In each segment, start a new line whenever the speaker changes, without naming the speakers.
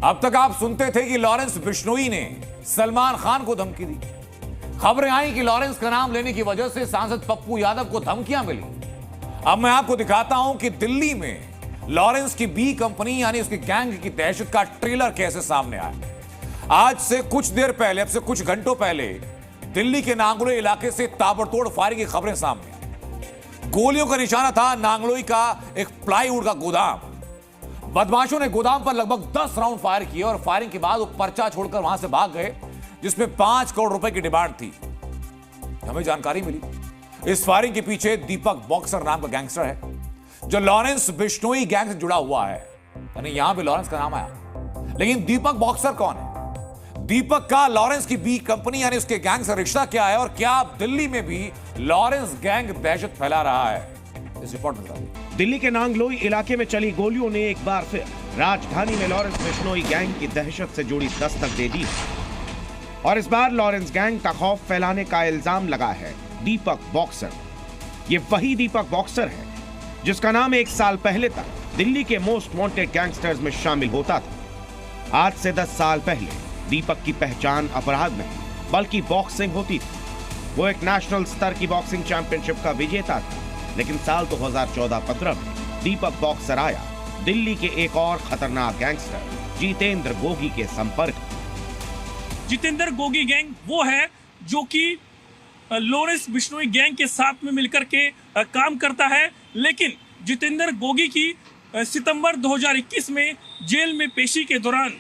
अब तक आप सुनते थे कि लॉरेंस बिश्नोई ने सलमान खान को धमकी दी। खबरें आई कि लॉरेंस का नाम लेने की वजह से सांसद पप्पू यादव को धमकियां मिली। अब मैं आपको दिखाता हूं कि दिल्ली में लॉरेंस की बी कंपनी यानी उसकी गैंग की दहशत का ट्रेलर कैसे सामने आया। आज से कुछ देर पहले, अब से कुछ घंटों पहले दिल्ली के नांगलोई इलाके से ताबड़तोड़ फायरिंग की खबरें सामने आई। गोलियों का निशाना था नांगलोई का एक प्लाईवुड का गोदाम। बदमाशों ने गोदाम पर लगभग 10 राउंड फायर किए और फायरिंग के बाद वो पर्चा छोड़कर वहां से भाग गए, जिसमें 5 करोड़ रुपए की डिमांड थी। हमें जानकारी मिली इस फायरिंग के पीछे दीपक बॉक्सर नाम का गैंगस्टर है, जो लॉरेंस बिश्नोई गैंग से जुड़ा हुआ है। यानी यहां पे लॉरेंस का नाम आया, लेकिन दीपक बॉक्सर कौन है? दीपक का लॉरेंस की बी कंपनी यानी उसके गैंग से रिश्ता क्या है, और क्या अब दिल्ली में भी लॉरेंस गैंग दहशत फैला रहा है? इस रिपोर्ट में बताइए।
दिल्ली के नांगलोई इलाके में चली गोलियों ने एक बार फिर राजधानी में लॉरेंस बिश्नोई गैंग की दहशत से जुड़ी दस्तक दे दी और इस बार लॉरेंस गैंग का खौफ फैलाने का इल्जाम लगा है दीपक बॉक्सर। ये वही दीपक बॉक्सर है जिसका नाम 1 साल पहले तक दिल्ली के मोस्ट वांटेड गैंगस्टर्स में शामिल होता था। आज से 10 साल पहले दीपक की पहचान अपराध नहीं बल्कि बॉक्सिंग होती थी। वो एक नेशनल स्तर की बॉक्सिंग चैंपियनशिप का विजेता था, लेकिन साल 2014-15 में दीपक बॉक्सर आया दिल्ली के एक और खतरनाक गैंगस्टर जितेंद्र गोगी के संपर्क।
जितेंद्र गोगी गैंग वो है जो कि लॉरेंस बिश्नोई गैंग के साथ में मिलकर के काम करता है, लेकिन जितेंद्र गोगी की सितंबर 2021 में जेल में पेशी के दौरान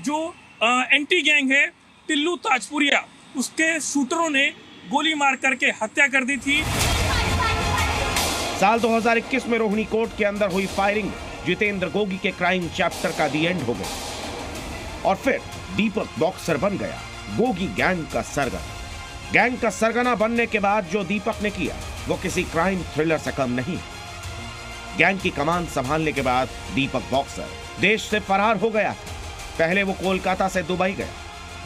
जो एंटी गैंग है टिल्लू ताजपुरिया, उसके शूटरों ने गोली मार करके हत्या कर दी थी।
साल 2021 में रोहिणी कोर्ट के अंदर हुई फायरिंग में जितेंद्र गोगी के क्राइम चैप्टर का दी एंड हो गया और फिर दीपक बॉक्सर बन गया गोगी गैंग का सरगना। गैंग का सरगना बनने के बाद जो दीपक ने किया वो किसी क्राइम थ्रिलर से कम नहीं। गैंग की कमान संभालने के बाद दीपक बॉक्सर देश से फरार हो गया। पहले वो कोलकाता से दुबई गया,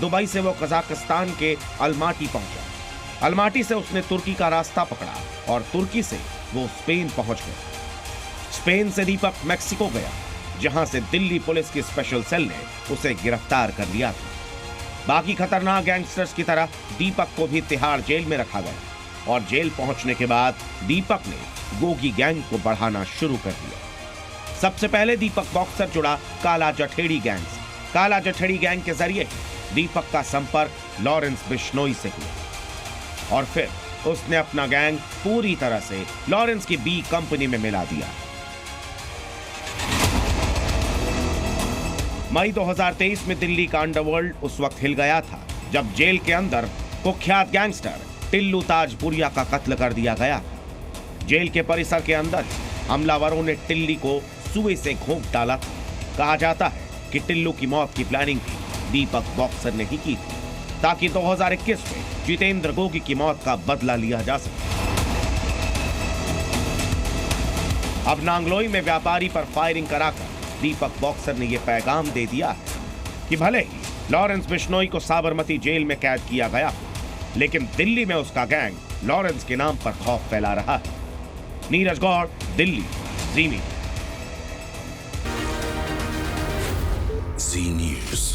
दुबई से वो कजाकिस्तान के अलमाटी पहुंचा, अलमाटी से उसने तुर्की का रास्ता पकड़ा और तुर्की से वो स्पेन पहुंच गया। स्पेन से दीपक मैक्सिको गया, जहां से दिल्ली पुलिस की स्पेशल सेल ने उसे गिरफ्तार कर लिया था। बाकी खतरनाक गैंगस्टर्स की तरह दीपक को भी तिहाड़ जेल में रखा गया और जेल पहुंचने के बाद दीपक ने गोगी गैंग को बढ़ाना शुरू कर दिया। सबसे पहले दीपक बॉक्सर जुड़ा काला जठेड़ी गैंग से। काला जठेड़ी गैंग के जरिए दीपक का संपर्क लॉरेंस बिश्नोई से हुआ और फिर उसने अपना गैंग पूरी तरह से लॉरेंस की बी कंपनी में मिला दिया। मई 2023 में दिल्ली का अंडरवर्ल्ड उस वक्त हिल गया था जब जेल के अंदर कुख्यात गैंगस्टर टिल्लू ताजपुरिया का कत्ल कर दिया गया। जेल के परिसर के अंदर हमलावरों ने टिल्ली को सुए से घोंप डाला। कहा जाता है कि टिल्लू की मौत की प्लानिंग भी दीपक बॉक्सर ने ही की थी, ताकि 2021 में जितेंद्र गोगी की मौत का बदला लिया जा सके। अब नांगलोई में व्यापारी पर फायरिंग कराकर दीपक बॉक्सर ने यह पैगाम दे दिया है कि भले ही लॉरेंस बिश्नोई को साबरमती जेल में कैद किया गया, लेकिन दिल्ली में उसका गैंग लॉरेंस के नाम पर खौफ फैला रहा है। नीरज गौड़, दिल्ली, जी न्यूज़।